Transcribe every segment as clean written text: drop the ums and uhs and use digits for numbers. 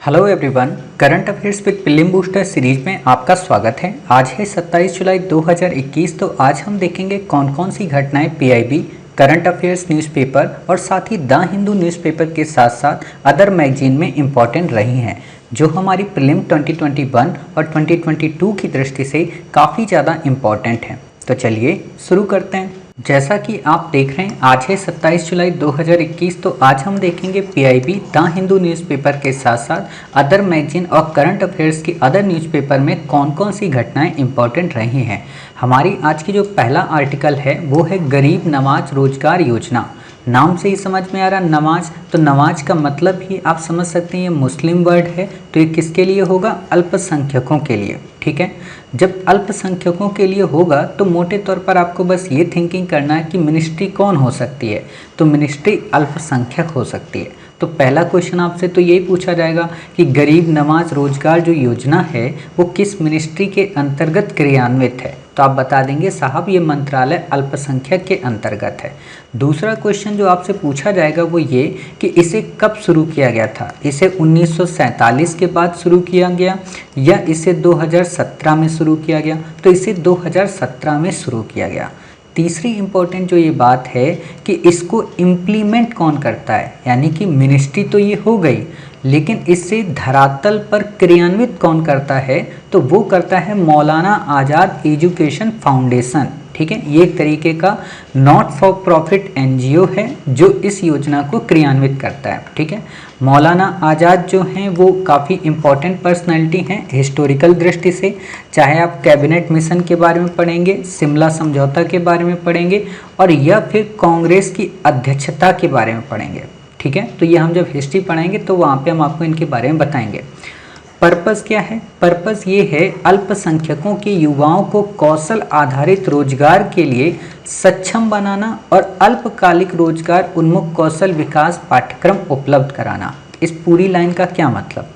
Hello everyone, current affairs with film booster series में आपका स्वागत है। आज है 27 जुलाई 2021। तो आज हम देखेंगे कौन कौन सी घटनाएं पीआईबी, करंट अफेयर्स न्यूज़पेपर और साथ ही द हिंदू न्यूज़पेपर के साथ साथ अदर मैगजीन में इम्पॉर्टेंट रही हैं, जो हमारी प्रीलिम 2021 और 2022 की दृष्टि से काफ़ी ज़्यादा इम्पॉर्टेंट हैं। तो चलिए शुरू करते हैं। जैसा कि आप देख रहे हैं, आज है 27 जुलाई 2021। तो आज हम देखेंगे पीआईबी, द हिंदू न्यूज़पेपर के साथ साथ अदर मैगजीन और करंट अफेयर्स की अदर न्यूज़पेपर में कौन कौन सी घटनाएं इंपॉर्टेंट रही हैं। हमारी आज की जो पहला आर्टिकल है वो है गरीब नवाज रोजगार योजना। नाम से ही समझ में आ रहा नमाज, तो नमाज का मतलब ही आप समझ सकते हैं ये मुस्लिम वर्ड है, तो ये किसके लिए होगा? अल्पसंख्यकों के लिए। ठीक है, जब अल्पसंख्यकों के लिए होगा तो मोटे तौर पर आपको बस ये थिंकिंग करना है कि मिनिस्ट्री कौन हो सकती है, तो मिनिस्ट्री अल्पसंख्यक हो सकती है। तो पहला क्वेश्चन आपसे तो यही पूछा जाएगा कि गरीब नवाज रोजगार जो योजना है वो किस मिनिस्ट्री के अंतर्गत क्रियान्वित है, तो आप बता देंगे साहब ये मंत्रालय अल्पसंख्यक के अंतर्गत है। दूसरा क्वेश्चन जो आपसे पूछा जाएगा वो ये कि इसे कब शुरू किया गया था, इसे 1947 के बाद शुरू किया गया या इसे 2017 में शुरू किया गया, तो इसे 2017 में शुरू किया गया। तीसरी इम्पोर्टेंट जो ये बात है कि इसको इम्प्लीमेंट कौन करता है, यानी कि मिनिस्ट्री तो ये हो गई लेकिन इससे धरातल पर क्रियान्वित कौन करता है, तो वो करता है मौलाना आज़ाद एजुकेशन फाउंडेशन। ठीक है, ये एक तरीके का नॉट फॉर प्रॉफिट एनजीओ है जो इस योजना को क्रियान्वित करता है। ठीक है, मौलाना आज़ाद जो हैं वो काफ़ी इम्पॉर्टेंट पर्सनैलिटी हैं हिस्टोरिकल दृष्टि से, चाहे आप कैबिनेट मिशन के बारे में पढ़ेंगे, शिमला समझौता के बारे में पढ़ेंगे और या फिर कांग्रेस की अध्यक्षता के बारे में पढ़ेंगे। ठीक है, तो ये हम जब हिस्ट्री पढ़ाएंगे तो वहाँ पे हम आपको इनके बारे में बताएंगे। पर्पस क्या है? पर्पस ये है अल्पसंख्यकों के युवाओं को कौशल आधारित रोजगार के लिए सक्षम बनाना और अल्पकालिक रोजगार उन्मुख कौशल विकास पाठ्यक्रम उपलब्ध कराना। इस पूरी लाइन का क्या मतलब?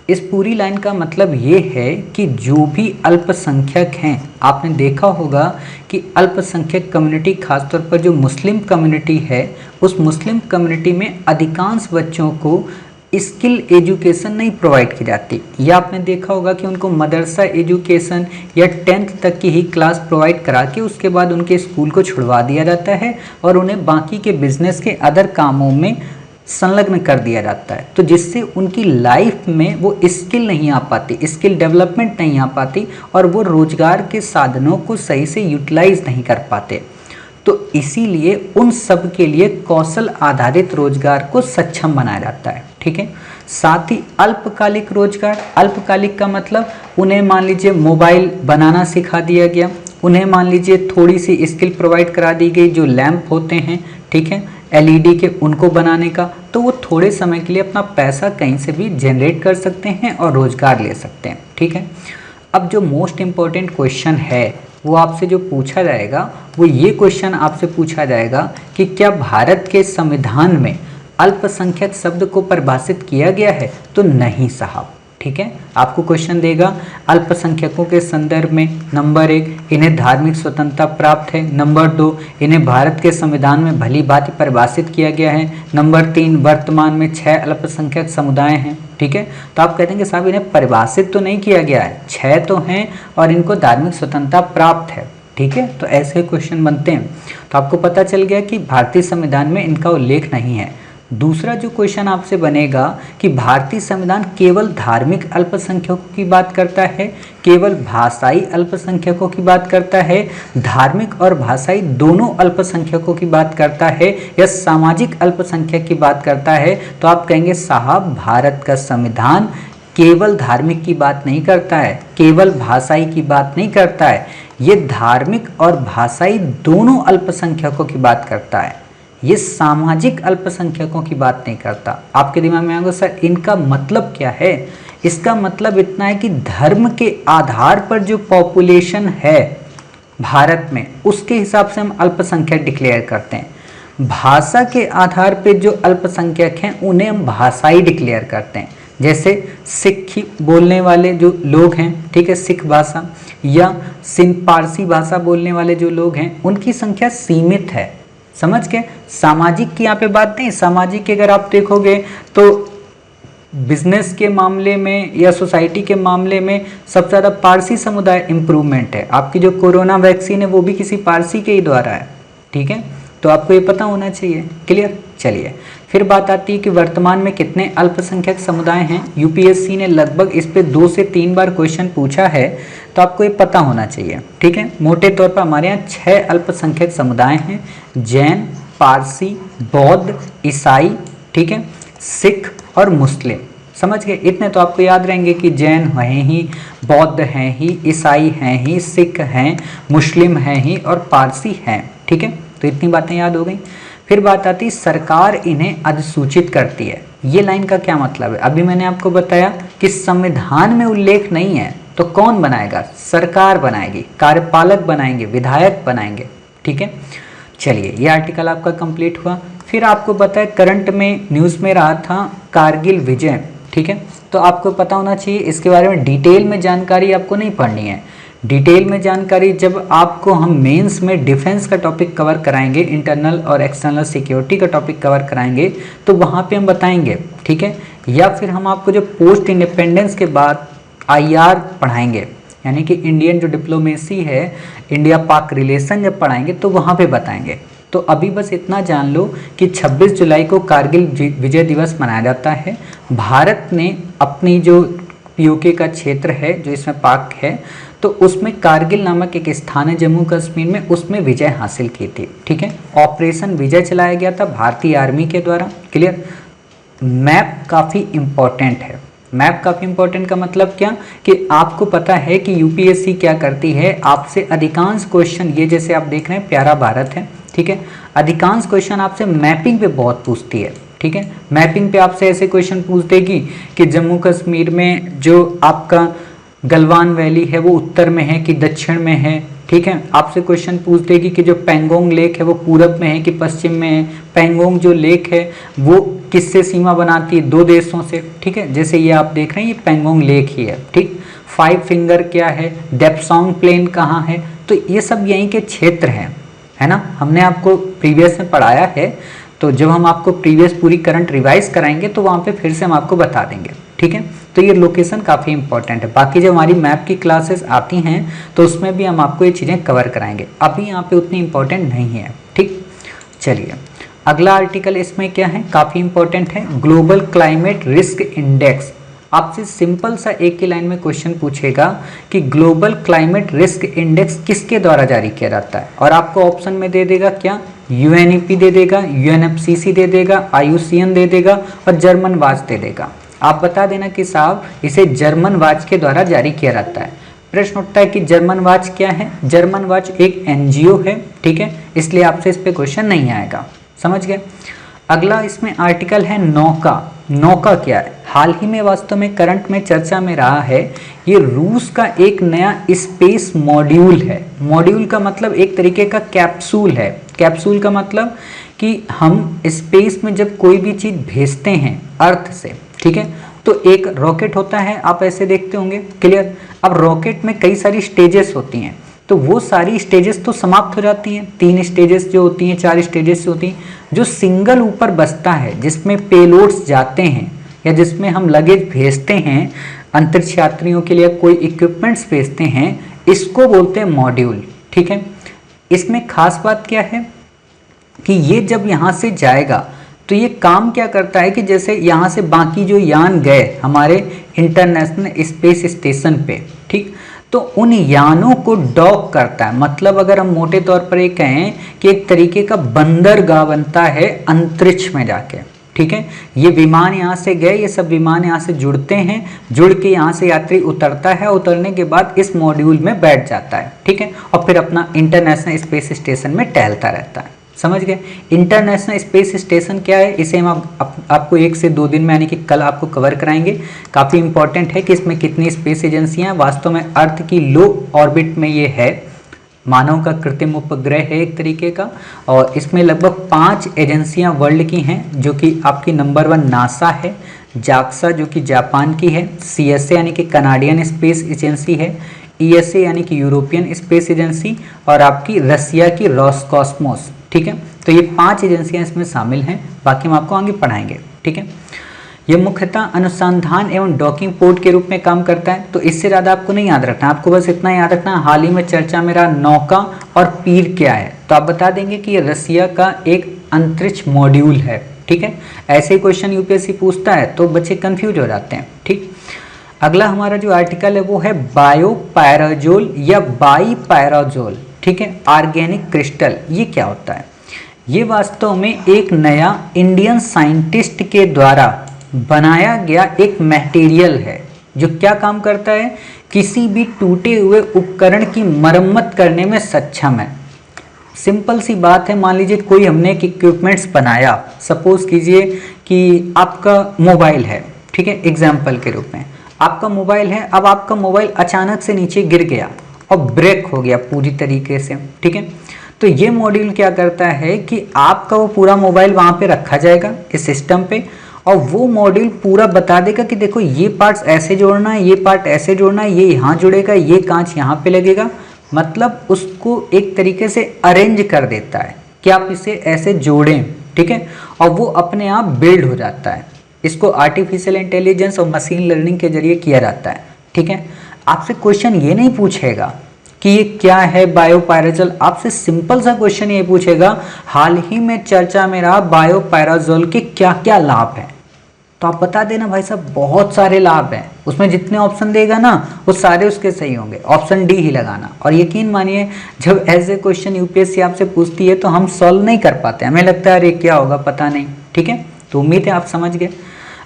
इस पूरी लाइन का मतलब ये है कि जो भी अल्पसंख्यक हैं, आपने देखा होगा कि अल्पसंख्यक कम्युनिटी खासतौर पर जो मुस्लिम कम्युनिटी है, उस मुस्लिम कम्युनिटी में अधिकांश बच्चों को स्किल एजुकेशन नहीं प्रोवाइड की जाती, या आपने देखा होगा कि उनको मदरसा एजुकेशन या 10th तक की ही क्लास प्रोवाइड करा के उसके बाद उनके स्कूल को छुड़वा दिया जाता है और उन्हें बाकी के बिजनेस के अदर कामों में संलग्न कर दिया जाता है, तो जिससे उनकी लाइफ में वो स्किल नहीं आ पाती, स्किल डेवलपमेंट नहीं आ पाती और वो रोजगार के साधनों को सही से यूटिलाइज नहीं कर पाते। तो इसीलिए उन सब के लिए कौशल आधारित रोजगार को सक्षम बनाया जाता है। ठीक है, साथ ही अल्पकालिक रोजगार, अल्पकालिक का मतलब उन्हें मान लीजिए मोबाइल बनाना सिखा दिया गया, उन्हें मान लीजिए थोड़ी सी स्किल प्रोवाइड करा दी गई, जो लैंप होते हैं, ठीक है, एलईडी के, उनको बनाने का, तो वो थोड़े समय के लिए अपना पैसा कहीं से भी जनरेट कर सकते हैं और रोजगार ले सकते हैं। ठीक है, अब जो मोस्ट इम्पॉर्टेंट क्वेश्चन है वो आपसे जो पूछा जाएगा वो ये क्वेश्चन आपसे पूछा जाएगा कि क्या भारत के संविधान में अल्पसंख्यक शब्द को परिभाषित किया गया है, तो नहीं साहब। ठीक है, आपको क्वेश्चन देगा अल्पसंख्यकों के संदर्भ में नंबर 1 इन्हें धार्मिक स्वतंत्रता प्राप्त है, नंबर 2 इन्हें भारत के संविधान में भली भांति परिभाषित किया गया है, नंबर 3 वर्तमान में 6 अल्पसंख्यक समुदाय हैं। ठीक है, तो आप कहते हैं कि साहब इन्हें परिभाषित तो नहीं किया गया है, 6 तो हैं और इनको धार्मिक स्वतंत्रता प्राप्त है। ठीक है, तो ऐसे क्वेश्चन बनते हैं। तो आपको पता चल गया कि भारतीय संविधान में इनका उल्लेख नहीं है। दूसरा जो क्वेश्चन आपसे बनेगा कि भारतीय संविधान केवल धार्मिक अल्पसंख्यकों की बात करता है, केवल भाषाई अल्पसंख्यकों की बात करता है, धार्मिक और भाषाई दोनों अल्पसंख्यकों की बात करता है, या सामाजिक अल्पसंख्यक की बात करता है, तो आप कहेंगे साहब भारत का संविधान केवल धार्मिक की बात नहीं करता है, केवल भाषाई की बात नहीं करता है, ये धार्मिक और भाषाई दोनों अल्पसंख्यकों की बात करता है, ये सामाजिक अल्पसंख्यकों की बात नहीं करता। आपके दिमाग में आएगा सर इनका मतलब क्या है? इसका मतलब इतना है कि धर्म के आधार पर जो पॉपुलेशन है भारत में उसके हिसाब से हम अल्पसंख्यक डिक्लेयर करते हैं, भाषा के आधार पर जो अल्पसंख्यक हैं उन्हें हम भाषाई डिक्लेयर करते हैं। जैसे सिख बोलने वाले जो लोग हैं, ठीक है, सिख भाषा या सिंध पारसी भाषा बोलने वाले जो लोग हैं उनकी संख्या सीमित है। समझ के सामाजिक की यहाँ पे बात नहीं, सामाजिक की अगर आप देखोगे तो बिजनेस के मामले में या सोसाइटी के मामले में सबसे ज़्यादा पारसी समुदाय इम्प्रूवमेंट है। आपकी जो कोरोना वैक्सीन है वो भी किसी पारसी के ही द्वारा है, ठीक है, तो आपको ये पता होना चाहिए। क्लियर। चलिए फिर बात आती है कि वर्तमान में कितने अल्पसंख्यक समुदाय हैं। यूपीएससी ने लगभग इस पे 2 से 3 बार क्वेश्चन पूछा है, तो आपको ये पता होना चाहिए, ठीक है। मोटे तौर पर हमारे यहाँ 6 अल्पसंख्यक समुदाय हैं, जैन, पारसी, बौद्ध, ईसाई, ठीक है, सिख और मुस्लिम। समझ गए। इतने तो आपको याद रहेंगे कि जैन हैं ही, बौद्ध हैं ही, ईसाई हैं ही, सिख हैं, मुस्लिम हैं ही और पारसी हैं, ठीक है। तो इतनी बातें याद हो गई। फिर बात आती है सरकार इन्हें अधिसूचित करती है। ये लाइन का क्या मतलब है? अभी मैंने आपको बताया कि संविधान में उल्लेख नहीं है तो कौन बनाएगा? सरकार बनाएगी, कार्यपालक बनाएंगे, विधायक बनाएंगे, ठीक है। चलिए ये आर्टिकल आपका कंप्लीट हुआ। फिर आपको पता है करंट में न्यूज़ में रहा था कारगिल विजय, ठीक है, तो आपको पता होना चाहिए इसके बारे में डिटेल में जानकारी आपको नहीं पढ़नी है। डिटेल में जानकारी जब आपको हम मेंस में डिफेंस का टॉपिक कवर कराएंगे, इंटरनल और एक्सटर्नल सिक्योरिटी का टॉपिक कवर कराएंगे, तो वहाँ पे हम बताएंगे, ठीक है। या फिर हम आपको जो पोस्ट इंडिपेंडेंस के बाद आईआर पढ़ाएंगे, यानी कि इंडियन जो डिप्लोमेसी है, इंडिया पाक रिलेशन जब पढ़ाएंगे तो वहाँ पे बताएंगे। तो अभी बस इतना जान लो कि 26 जुलाई को कारगिल विजय दिवस मनाया जाता है। भारत ने अपनी जो पीओके का क्षेत्र है जो इसमें पाक है, तो उसमें कारगिल नामक एक स्थान है जम्मू कश्मीर में, उसमें विजय हासिल की थी, ठीक है। ऑपरेशन विजय चलाया गया था भारतीय आर्मी के द्वारा। क्लियर। मैप काफ़ी इम्पोर्टेंट है। मैप काफ़ी इम्पोर्टेंट का मतलब क्या कि आपको पता है कि यूपीएससी क्या करती है, आपसे अधिकांश क्वेश्चन, ये जैसे आप देख रहे हैं प्यारा भारत है, ठीक है, अधिकांश क्वेश्चन आपसे मैपिंग पे बहुत पूछती है, ठीक है। मैपिंग पे आपसे ऐसे क्वेश्चन पूछ देगी कि जम्मू कश्मीर में जो आपका गलवान वैली है वो उत्तर में है कि दक्षिण में है, ठीक है। आपसे क्वेश्चन पूछ देगी कि जो पेंगोंग लेक है वो पूरब में है कि पश्चिम में है। पेंगोंग जो लेक है वो किससे सीमा बनाती है? 2 देशों से, ठीक है। जैसे ये आप देख रहे हैं ये पेंगोंग लेक ही है, ठीक। 5 फिंगर क्या है? डेप्सोंग प्लेन कहाँ है? तो ये सब यहीं के क्षेत्र हैं, है ना। हमने आपको प्रीवियस में पढ़ाया है, तो जब हम आपको प्रीवियस पूरी करंट रिवाइज कराएंगे तो वहाँ पे फिर से हम आपको बता देंगे, ठीक है। तो ये लोकेशन काफ़ी इंपॉर्टेंट है। बाकी जब हमारी मैप की क्लासेस आती हैं तो उसमें भी हम आपको ये चीज़ें कवर कराएंगे, अभी यहाँ पे उतनी इंपॉर्टेंट नहीं है, ठीक। चलिए अगला आर्टिकल इसमें क्या है, काफ़ी इंपॉर्टेंट है, ग्लोबल क्लाइमेट रिस्क इंडेक्स। आपसे सिंपल सा एक ही लाइन में क्वेश्चन पूछेगा कि ग्लोबल क्लाइमेट रिस्क इंडेक्स किसके द्वारा जारी किया जाता है, और आपको ऑप्शन में दे देगा क्या? यूएनईपी दे देगा, यूएनएफसीसी दे देगा, आईयूसीएन दे देगा और जर्मन वाच दे देगा। आप बता देना कि साहब इसे जर्मन वाच के द्वारा जारी किया जाता है। प्रश्न उठता है कि जर्मन वाच क्या है? जर्मन वाच एक एनजीओ है, ठीक है, इसलिए आपसे इस पे क्वेश्चन नहीं आएगा, समझ गए। अगला इसमें आर्टिकल है नौका। नौका क्या है? हाल ही में वास्तव में करंट में चर्चा में रहा है, ये रूस का एक नया स्पेस मॉड्यूल है। मॉड्यूल का मतलब एक तरीके का कैप्सूल है। कैप्सूल का मतलब कि हम स्पेस में जब कोई भी चीज़ भेजते हैं अर्थ से, ठीक है, तो एक रॉकेट होता है, आप ऐसे देखते होंगे। क्लियर। अब रॉकेट में कई सारी स्टेजेस होती हैं, तो वो सारी स्टेजेस तो समाप्त हो जाती हैं। 3 स्टेजेस जो होती हैं, 4 स्टेजेस जो होती हैं, जो सिंगल ऊपर बचता है जिसमें पेलोड्स जाते हैं या जिसमें हम लगेज भेजते हैं, अंतरिक्ष यात्रियों के लिए कोई इक्विपमेंट्स भेजते हैं, इसको बोलते हैं मॉड्यूल, ठीक है। इसमें खास बात क्या है कि ये जब यहाँ से जाएगा तो ये काम क्या करता है कि जैसे यहाँ से बाकी जो यान गए हमारे इंटरनेशनल स्पेस स्टेशन पे, ठीक, तो उन यानों को डॉक करता है। मतलब अगर हम मोटे तौर पर ये कहें कि एक तरीके का बंदरगाह बनता है अंतरिक्ष में जाके, ठीक है। ये विमान यहाँ से गए, ये सब विमान यहाँ से जुड़ते हैं, जुड़ के यहाँ से यात्री उतरता है, उतरने के बाद इस मॉड्यूल में बैठ जाता है, ठीक है, और फिर अपना इंटरनेशनल स्पेस स्टेशन में टहलता रहता है। समझ गए। इंटरनेशनल स्पेस स्टेशन क्या है, इसे हम आपको 1 से 2 दिन में यानी कि कल आपको कवर कराएंगे। काफ़ी इंपॉर्टेंट है कि इसमें कितनी स्पेस एजेंसियां हैं। वास्तव में अर्थ की लो ऑर्बिट में ये है, मानव का कृत्रिम उपग्रह है एक तरीके का, और इसमें लगभग 5 एजेंसियां वर्ल्ड की हैं, जो कि आपकी नंबर 1 नासा है, जाक्सा जो कि जापान की है, सीएसए यानी कि कनाडियन स्पेस एजेंसी है, ईएसए यानी कि यूरोपियन स्पेस एजेंसी, और आपकी रसिया की रोसकॉस्मोस, ठीक है। तो ये 5 एजेंसियां इसमें शामिल हैं, बाकी हम आपको आगे पढ़ाएंगे, ठीक है। ये मुख्यतः अनुसंधान एवं डॉकिंग पोर्ट के रूप में काम करता है। तो इससे ज़्यादा आपको नहीं याद रखना, आपको बस इतना याद रखना हाल ही में चर्चा में रहा नौका और पीर क्या है। तो आप बता देंगे कि ये रसिया का एक अंतरिक्ष मॉड्यूल है। ठीक है, ऐसे क्वेश्चन यूपीएससी पूछता है तो बच्चे कंफ्यूज हो जाते हैं। ठीक, अगला हमारा जो आर्टिकल है वो है बायोपैराजोल या बाईपैराजोल। ठीक है, ऑर्गेनिक क्रिस्टल, ये क्या होता है? ये वास्तव में एक नया इंडियन साइंटिस्ट के द्वारा बनाया गया एक मटेरियल है जो क्या काम करता है, किसी भी टूटे हुए उपकरण की मरम्मत करने में सक्षम है। सिंपल सी बात है, मान लीजिए कोई हमने एक इक्विपमेंट्स बनाया, सपोज कीजिए कि आपका मोबाइल है। ठीक है, एग्जाम्पल के रूप में आपका मोबाइल है, अब आपका मोबाइल अचानक से नीचे गिर गया और ब्रेक हो गया पूरी तरीके से। ठीक है, तो ये मॉड्यूल क्या करता है कि आपका वो पूरा मोबाइल वहाँ पे रखा जाएगा इस सिस्टम पे, और वो मॉड्यूल पूरा बता देगा कि देखो ये पार्ट्स ऐसे जोड़ना है, ये पार्ट ऐसे जोड़ना है, ये यहाँ जुड़ेगा, ये कांच यहाँ पे लगेगा। मतलब उसको एक तरीके से अरेंज कर देता है कि आप इसे ऐसे जोड़ें। ठीक है, और वो अपने आप बिल्ड हो जाता है। इसको आर्टिफिशियल इंटेलिजेंस और मशीन लर्निंग के जरिए किया जाता है। ठीक है, आपसे क्वेश्चन ये नहीं पूछेगा कि ये क्या है बायोपैराजोल, आपसे सिंपल सा क्वेश्चन ये पूछेगा हाल ही में चर्चा में रहा बायोपैराजोल के क्या क्या लाभ हैं। तो आप बता देना भाई साहब बहुत सारे लाभ हैं, उसमें जितने ऑप्शन देगा ना वो सारे उसके सही होंगे, ऑप्शन डी ही लगाना। और यकीन मानिए जब ऐसे क्वेश्चन यूपीएससी आपसे पूछती है तो हम सॉल्व नहीं कर पाते, हमें लगता है अरे क्या होगा पता नहीं। ठीक है, तो उम्मीद है आप समझ गए।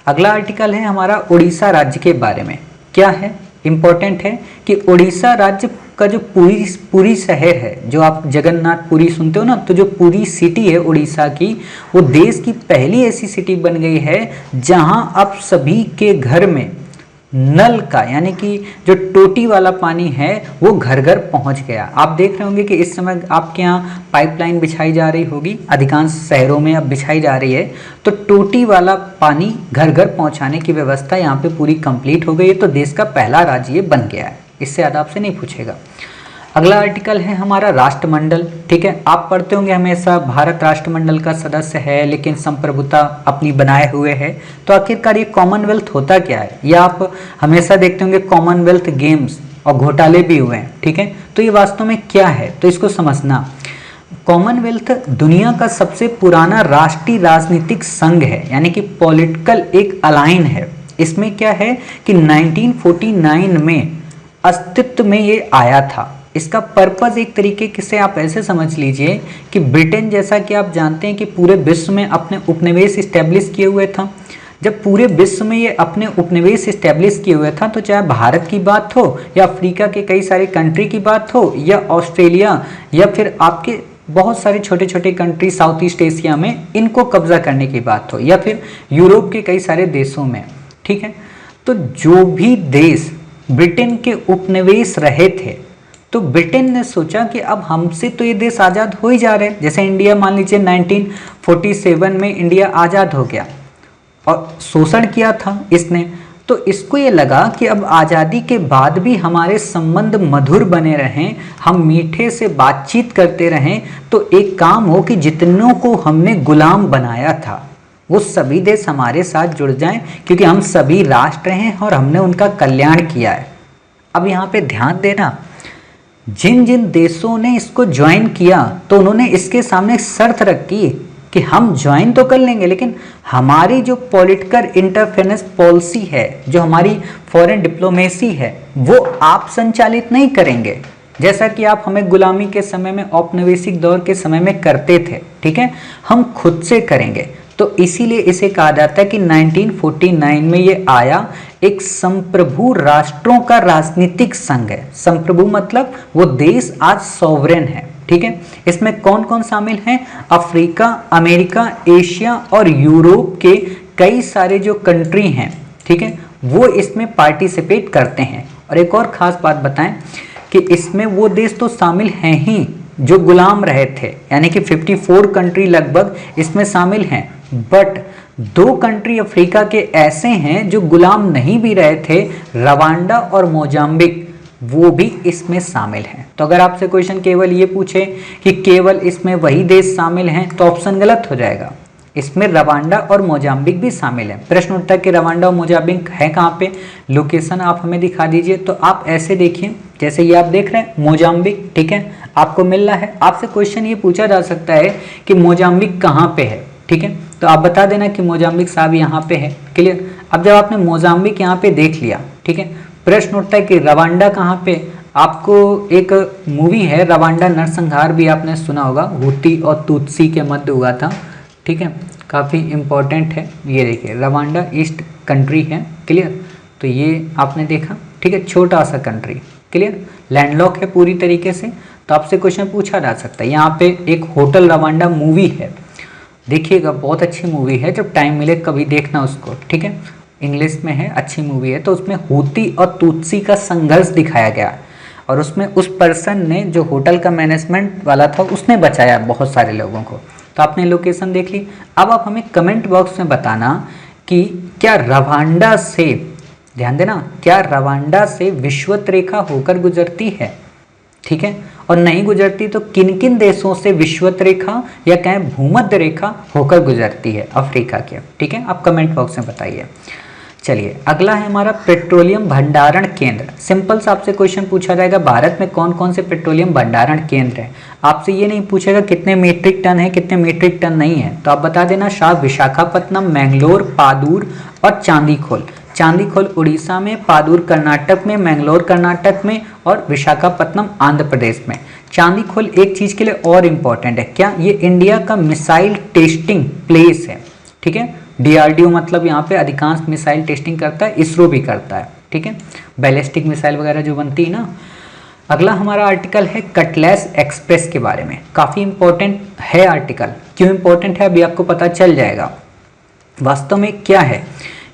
अगला आर्टिकल है हमारा उड़ीसा राज्य के बारे में। क्या है, इंपॉर्टेंट है कि उड़ीसा राज्य का जो पूरी शहर है, जो आप जगन्नाथ पुरी सुनते हो ना, तो जो पूरी सिटी है उड़ीसा की, वो देश की पहली ऐसी सिटी बन गई है जहां अब सभी के घर में नल का यानी कि जो टोटी वाला पानी है वो घर घर पहुंच गया। आप देख रहे होंगे कि इस समय आपके यहाँ पाइपलाइन बिछाई जा रही होगी, अधिकांश शहरों में अब बिछाई जा रही है, तो टोटी वाला पानी घर घर पहुंचाने की व्यवस्था यहाँ पे पूरी कंप्लीट हो गई है। तो देश का पहला राज्य ये बन गया है, इससे ज़्यादा आपसे नहीं पूछेगा। अगला आर्टिकल है हमारा राष्ट्रमंडल। ठीक है, आप पढ़ते होंगे हमेशा भारत राष्ट्रमंडल का सदस्य है लेकिन संप्रभुता अपनी बनाए हुए है। तो आखिरकार ये कॉमनवेल्थ होता क्या है, ये आप हमेशा देखते होंगे कॉमनवेल्थ गेम्स और घोटाले भी हुए हैं। ठीक है, तो ये वास्तव में क्या है तो इसको समझना। कॉमनवेल्थ दुनिया का सबसे पुराना राष्ट्रीय राजनीतिक संघ है, यानी कि पॉलिटिकल एक अलाइन है। इसमें क्या है कि 1949 में अस्तित्व में ये आया था। इसका पर्पस एक तरीके से आप ऐसे समझ लीजिए कि ब्रिटेन, जैसा कि आप जानते हैं कि पूरे विश्व में अपने उपनिवेश इस्टेब्लिश किए हुए था। जब पूरे विश्व में ये अपने उपनिवेश इस्टेब्लिश किए हुए था, तो चाहे भारत की बात हो या अफ्रीका के कई सारे कंट्री की बात हो या ऑस्ट्रेलिया या फिर आपके बहुत सारे छोटे छोटे कंट्री साउथ ईस्ट एशिया में इनको कब्जा करने की बात हो, या फिर यूरोप के कई सारे देशों में। ठीक है, तो जो भी देश ब्रिटेन के उपनिवेश रहे थे, तो ब्रिटेन ने सोचा कि अब हमसे तो ये देश आज़ाद हो ही जा रहे हैं। जैसे इंडिया, मान लीजिए 1947 में इंडिया आज़ाद हो गया और शोषण किया था इसने, तो इसको ये लगा कि अब आज़ादी के बाद भी हमारे संबंध मधुर बने रहें, हम मीठे से बातचीत करते रहें, तो एक काम हो कि जितनों को हमने गुलाम बनाया था वो सभी देश हमारे साथ जुड़ जाएं, क्योंकि हम सभी राष्ट्र हैं और हमने उनका कल्याण किया है। अब यहाँ पे ध्यान देना, जिन जिन देशों ने इसको ज्वाइन किया तो उन्होंने इसके सामने शर्त रखी कि हम ज्वाइन तो कर लेंगे लेकिन हमारी जो पॉलिटिकल इंटरफेरेंस पॉलिसी है, जो हमारी फॉरेन डिप्लोमेसी है, वो आप संचालित नहीं करेंगे, जैसा कि आप हमें गुलामी के समय में, औपनिवेशिक दौर के समय में करते थे। ठीक है, हम खुद से करेंगे। तो इसीलिए इसे कहा जाता है कि 1949 में ये आया, एक संप्रभु राष्ट्रों का राजनीतिक संघ है। संप्रभु मतलब वो देश आज सॉवरेन है। ठीक है, इसमें कौन कौन शामिल हैं? अफ्रीका, अमेरिका, एशिया और यूरोप के कई सारे जो कंट्री हैं, ठीक है, वो इसमें पार्टिसिपेट करते हैं। और एक और ख़ास बात बताएं कि इसमें वो देश तो शामिल हैं ही जो गुलाम रहे थे, यानी कि 54 कंट्री लगभग इसमें शामिल हैं, बट 2 कंट्री अफ्रीका के ऐसे हैं जो गुलाम नहीं भी रहे थे, रवांडा और मोजाम्बिक, वो भी इसमें शामिल हैं। तो अगर आपसे क्वेश्चन केवल ये पूछे कि केवल इसमें वही देश शामिल हैं, तो ऑप्शन गलत हो जाएगा। इसमें रवांडा और मोजाम्बिक भी शामिल है। प्रश्न उठता है कि रवांडा और मोजाम्बिक है कहाँ पे, लोकेशन आप हमें दिखा दीजिए। तो आप ऐसे देखिए, जैसे ये आप देख रहे हैं मोजाम्बिक, ठीक है, आपको मिल रहा है। आपसे क्वेश्चन ये पूछा जा सकता है कि मोजाम्बिक कहाँ पे है, ठीक है, तो आप बता देना कि मोजाम्बिक साहब यहाँ पे है। क्लियर। अब जब आपने मोजाम्बिक यहाँ पे देख लिया, ठीक है, प्रश्न उठता है कि रवांडा कहाँ पे। आपको एक मूवी है रवांडा नरसंहार, भी आपने सुना होगा, हुती और तुत्सी के मध्य हुआ था, ठीक है, काफ़ी इम्पोर्टेंट है। ये देखिए रवांडा ईस्ट कंट्री है। क्लियर। तो ये आपने देखा, ठीक है, छोटा सा कंट्री। क्लियर। लैंडलॉक है पूरी तरीके से। तो आपसे क्वेश्चन पूछा जा सकता है। यहाँ पे एक होटल रवांडा मूवी है, देखिएगा, बहुत अच्छी मूवी है, जब टाइम मिले कभी देखना उसको, ठीक है, इंग्लिश में है, अच्छी मूवी है। तो उसमें हुती और तुत्सी का संघर्ष दिखाया गया और उसमें उस पर्सन ने, जो होटल का मैनेजमेंट वाला था, उसने बचाया बहुत सारे लोगों को। तो आपने लोकेशन देख ली। अब आप हमें कमेंट बॉक्स में बताना कि क्या रवांडा से, ध्यान देना, क्या रवांडा से विषुवत रेखा होकर गुजरती है, ठीक है, और नहीं गुजरती तो किन किन देशों से विषुवत रेखा या कहें भूमध्य रेखा होकर गुजरती है अफ्रीका के, ठीक है, आप कमेंट बॉक्स में बताइए। चलिए अगला है हमारा पेट्रोलियम भंडारण केंद्र। सिंपल सा आपसे क्वेश्चन पूछा जाएगा, भारत में कौन कौन से पेट्रोलियम भंडारण केंद्र हैं। आपसे ये नहीं पूछेगा कितने मीट्रिक टन है, कितने मीट्रिक टन नहीं है, तो आप बता देना शायद विशाखापत्तनम, मैंगलोर, पादूर और चांदीखोल। चांदीखोल उड़ीसा में, पादूर कर्नाटक में, मैंगलोर कर्नाटक में और विशाखापत्तनम आंध्र प्रदेश में। चांदीखोल एक चीज़ के लिए और इम्पॉर्टेंट है, क्या, ये इंडिया का मिसाइल टेस्टिंग प्लेस है, ठीक है, डीआरडीओ मतलब यहाँ पे अधिकांश मिसाइल टेस्टिंग करता है, इसरो भी करता है, ठीक है, बैलिस्टिक मिसाइल वगैरह जो बनती है ना। अगला हमारा आर्टिकल है कटलेस एक्सप्रेस के बारे में, काफ़ी इंपॉर्टेंट है आर्टिकल। क्यों इंपॉर्टेंट है अभी आपको पता चल जाएगा। वास्तव में क्या है,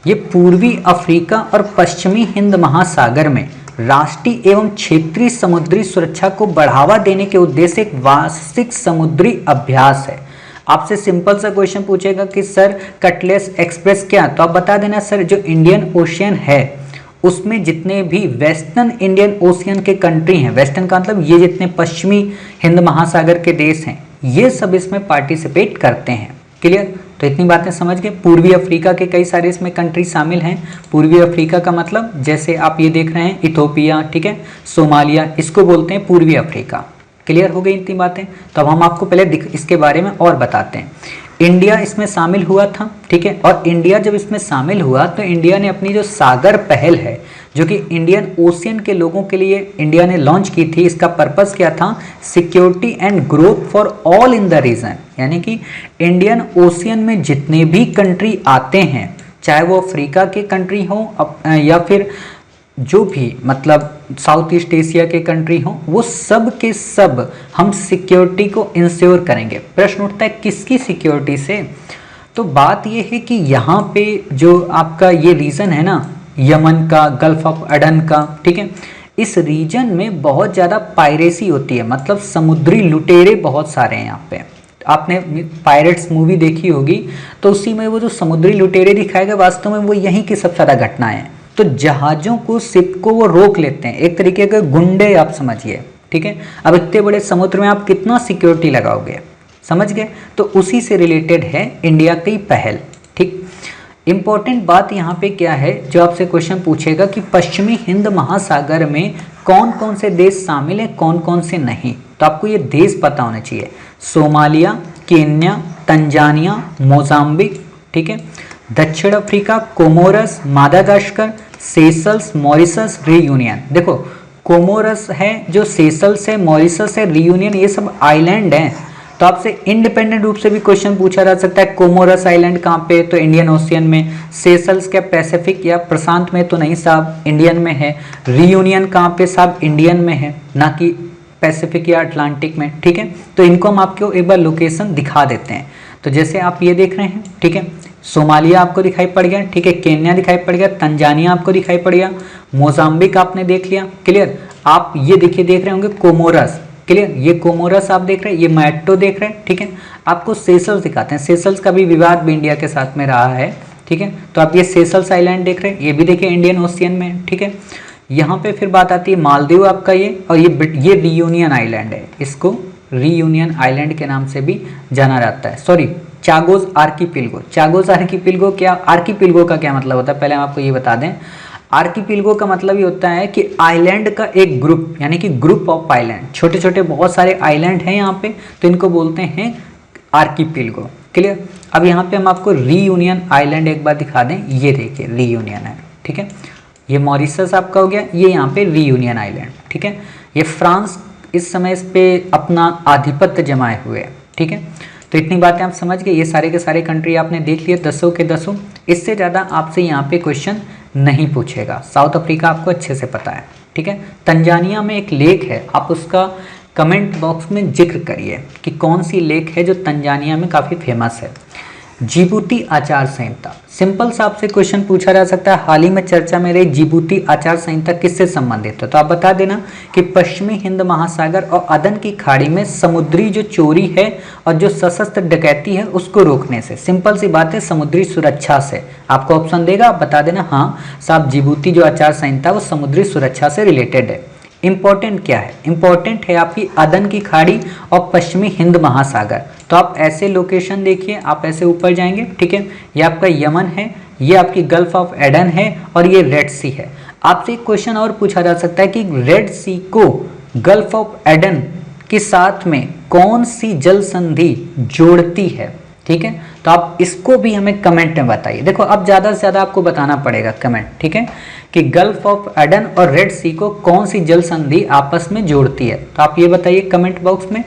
ये पूर्वी अफ्रीका और पश्चिमी हिंद महासागर में राष्ट्रीय एवं क्षेत्रीय समुद्री सुरक्षा को बढ़ावा देने के उद्देश्य से एक वार्षिक समुद्री अभ्यास है। आपसे सिंपल सा क्वेश्चन पूछेगा कि सर कटलेस एक्सप्रेस क्या, तो आप बता देना सर जो इंडियन ओशियन है उसमें जितने भी वेस्टर्न इंडियन ओशियन के कंट्री हैं, वेस्टर्न का मतलब ये जितने पश्चिमी हिंद महासागर के देश हैं, ये सब इसमें पार्टिसिपेट करते हैं। क्लियर। तो इतनी बातें समझ गए। पूर्वी अफ्रीका के कई सारे इसमें कंट्री शामिल हैं। पूर्वी अफ्रीका का मतलब जैसे आप ये देख रहे हैं इथोपिया, ठीक है, सोमालिया, इसको बोलते हैं पूर्वी अफ्रीका। क्लियर हो गई इतनी बातें। तो अब हम आपको पहले इसके बारे में और बताते हैं। इंडिया इसमें शामिल हुआ था, ठीक है, और इंडिया जब इसमें शामिल हुआ तो इंडिया ने अपनी जो सागर पहल है, जो कि इंडियन ओशियन के लोगों के लिए इंडिया ने लॉन्च की थी, इसका पर्पस क्या था, security and growth for all in the region, यानी कि इंडियन ओशियन में जितने भी कंट्री आते हैं, चाहे वो अफ्रीका के कंट्री हो या फिर जो भी मतलब साउथ ईस्ट एशिया के कंट्री हो, वो सब के सब हम सिक्योरिटी को इंश्योर करेंगे। प्रश्न उठता है किसकी सिक्योरिटी से, तो बात ये है कि यहाँ पे जो आपका ये रीजन है ना, यमन का, गल्फ ऑफ अडन का, ठीक है, इस रीजन में बहुत ज़्यादा पायरेसी होती है, मतलब समुद्री लुटेरे बहुत सारे हैं यहाँ पे। आपने पायरेट्स मूवी देखी होगी तो उसी में वो जो समुद्री लुटेरे दिखाए गए, वास्तव में वो यहीं की सबसे ज़्यादा घटनाएं हैं। तो जहाज़ों को, शिप को वो रोक लेते हैं, एक तरीके के गुंडे आप समझिए, ठीक है। अब इतने बड़े समुद्र में आप कितना सिक्योरिटी लगाओगे, समझ गए। तो उसी से रिलेटेड है इंडिया की पहल, ठीक। इंपॉर्टेंट बात यहाँ पे क्या है, जो आपसे क्वेश्चन पूछेगा कि पश्चिमी हिंद महासागर में कौन कौन से देश शामिल हैं, कौन कौन से नहीं, तो आपको ये देश पता होने चाहिए। सोमालिया, केन्या, तंजानिया, मोजाम्बिक, ठीक है, दक्षिण Africa, Comoros, Madagascar, Seychelles, Mauritius, reunion. देखो कोमोरस है, जो सेशल्स है, मॉरिशस है, रियूनियन, ये सब आइलैंड हैं। तो आपसे इंडिपेंडेंट रूप से भी क्वेश्चन पूछा जा सकता है, कोमोरस आइलैंड कहाँ पे, तो इंडियन ओशियन में। सेशल्स क्या पैसिफिक या प्रशांत में, तो नहीं साहब, इंडियन में है। रियूनियन कहाँ पे साहब, इंडियन में है, ना कि पैसिफिक या अटलांटिक में, ठीक है। तो इनको हम आपको एक बार लोकेशन दिखा देते हैं। तो जैसे आप ये देख रहे हैं, ठीक है, सोमालिया आपको दिखाई पड़ गया, ठीक है, केन्या दिखाई पड़ गया, तंजानिया आपको दिखाई पड़ गया, मोजाम्बिक आपने देख लिया। क्लियर। आप ये देखिए, देख रहे होंगे कोमोरस, क्लियर, ये कोमोरस आप देख रहे हैं, ये मैट्टो देख रहे हैं, ठीक है। आपको सेशल्स दिखाते हैं, सेशल्स का भी विवाद भी इंडिया के साथ में रहा है, ठीक है। तो आप ये सेशल्स आइलैंड देख रहे हैं, ये भी देखिए इंडियन ओशियन में, ठीक है। यहाँ पे फिर बात आती है मालदीव आपका ये, और ये रियूनियन आइलैंड है, इसको रियूनियन आइलैंड के नाम से भी जाना जाता है, सॉरी चागोस आर्किपिलगो। चागोस आर्किपिलगो क्या, आर्किपिलगो का क्या मतलब होता है पहले हम आपको ये बता दें। आर्किपिलगो का मतलब ये होता है कि आइलैंड का एक ग्रुप, यानी कि ग्रुप ऑफ आइलैंड, छोटे छोटे बहुत सारे आइलैंड हैं यहाँ पे, तो इनको बोलते हैं आर्किपिलगो। क्लियर। अब यहाँ पे हम आपको रीयूनियन आइलैंड एक बार दिखा दें, ये देखिए रीयूनियन है, ठीक है। ये मॉरिशस आपका हो गया, ये यहाँ पे रीयूनियन आइलैंड, ठीक है। ये फ्रांस इस समय इस पे अपना आधिपत्य जमाए हुए है, ठीक है। तो इतनी बातें आप समझ गए, ये सारे के सारे कंट्री आपने देख लिए, 10 के 10। इससे ज़्यादा आपसे यहाँ पे क्वेश्चन नहीं पूछेगा। साउथ अफ्रीका आपको अच्छे से पता है, ठीक है। तंजानिया में एक लेक है, आप उसका कमेंट बॉक्स में जिक्र करिए कि कौन सी लेक है जो तंजानिया में काफ़ी फेमस है। जिबूती आचार संहिता, सिंपल सा आपसे क्वेश्चन पूछा जा सकता है, हाल ही में चर्चा में रही जिबूती आचार संहिता किससे संबंधित है, तो आप बता देना कि पश्चिमी हिंद महासागर और अदन की खाड़ी में समुद्री जो चोरी है और जो सशस्त्र डकैती है उसको रोकने से। सिंपल सी बात है, समुद्री सुरक्षा से। आपको ऑप्शन देगा, आप बता देना हाँ साहब जिबूती जो आचार संहिता वो समुद्री सुरक्षा से रिलेटेड है। इंपॉर्टेंट क्या है, इंपॉर्टेंट है आपकी अदन की खाड़ी और पश्चिमी हिंद महासागर। तो आप ऐसे लोकेशन देखिए, आप ऐसे ऊपर जाएंगे, ठीक है। ये आपका यमन है, ये आपकी गल्फ ऑफ एडन है और ये रेड सी है। आपसे एक क्वेश्चन और पूछा जा सकता है कि रेड सी को गल्फ ऑफ एडन के साथ में कौन सी जल संधि जोड़ती है, ठीक है। तो आप इसको भी हमें कमेंट में बताइए। देखो अब ज़्यादा से ज़्यादा आपको बताना पड़ेगा कमेंट, ठीक है, कि गल्फ ऑफ एडन और रेड सी को कौन सी जल संधि आपस में जोड़ती है, तो आप ये बताइए कमेंट बॉक्स में।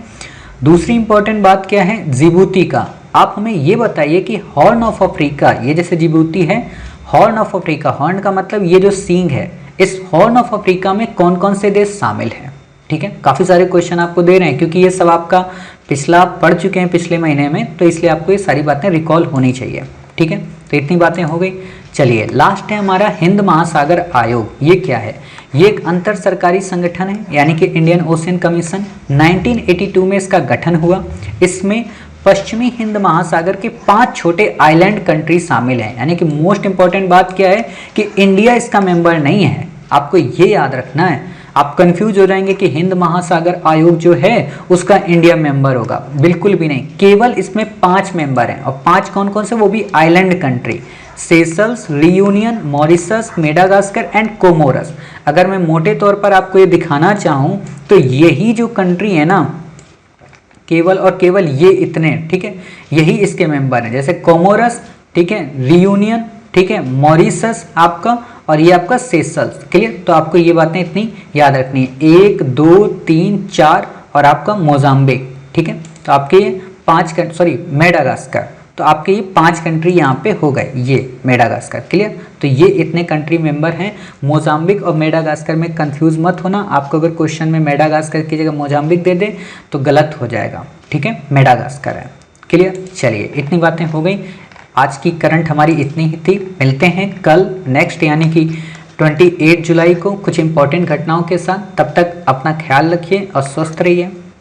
दूसरी इंपॉर्टेंट बात क्या है, जिबूती का आप हमें ये बताइए कि हॉर्न ऑफ अफ्रीका, ये जैसे जिबूती है, हॉर्न ऑफ अफ्रीका, हॉर्न का मतलब ये जो सींग है, इस हॉर्न ऑफ अफ्रीका में कौन कौन से देश शामिल हैं, ठीक है। काफ़ी सारे क्वेश्चन आपको दे रहे हैं क्योंकि ये सब आपका पिछला पढ़ चुके हैं पिछले महीने में, तो इसलिए आपको ये सारी बातें रिकॉल होनी चाहिए, ठीक है। तो इतनी बातें हो गई। चलिए लास्ट है हमारा हिंद महासागर आयोग। ये क्या है, ये एक अंतर सरकारी संगठन है, यानी कि इंडियन ओशियन कमीशन। 1982 में इसका गठन हुआ। इसमें पश्चिमी हिंद महासागर के 5 छोटे आइलैंड कंट्री शामिल हैं, यानी कि मोस्ट इंपॉर्टेंट बात क्या है कि इंडिया इसका मेंबर नहीं है। आपको ये याद रखना है, आप कंफ्यूज हो जाएंगे कि हिंद महासागर आयोग जो है उसका इंडिया मेंबर होगा, बिल्कुल भी नहीं। केवल इसमें 5 मेंबर हैं, और 5 कौन कौन से, वो भी island country, Seychelles, reunion, Mauritius, Madagascar and Comoros. अगर मैं मोटे तौर पर आपको ये दिखाना चाहूं तो यही जो कंट्री है ना, केवल और केवल ये इतने, ठीक है, यही इसके मेंबर हैं। जैसे कोमोरस, ठीक है, रियूनियन, ठीक है, मॉरिशस आपका, और ये आपका सेशल्स। क्लियर। तो आपको ये बातें इतनी याद रखनी है, 1 2 3 4 और आपका मोजाम्बिक, ठीक है। तो आपके ये 5 मेडागास्कर, तो आपके ये 5 कंट्री यहाँ पे हो गए, ये मेडागास्कर। क्लियर। तो ये इतने कंट्री मेंबर हैं। मोजाम्बिक और मेडागास्कर में कंफ्यूज मत होना, आपको अगर क्वेश्चन में मेडागास्कर की जगह मोजाम्बिक दे दे तो गलत हो जाएगा, ठीक है, मेडागास्कर है। क्लियर। चलिए इतनी बातें हो गई, आज की करंट हमारी इतनी ही थी। मिलते हैं कल नेक्स्ट यानी कि 28 जुलाई को कुछ इंपॉर्टेंट घटनाओं के साथ। तब तक अपना ख्याल रखिए और स्वस्थ रहिए।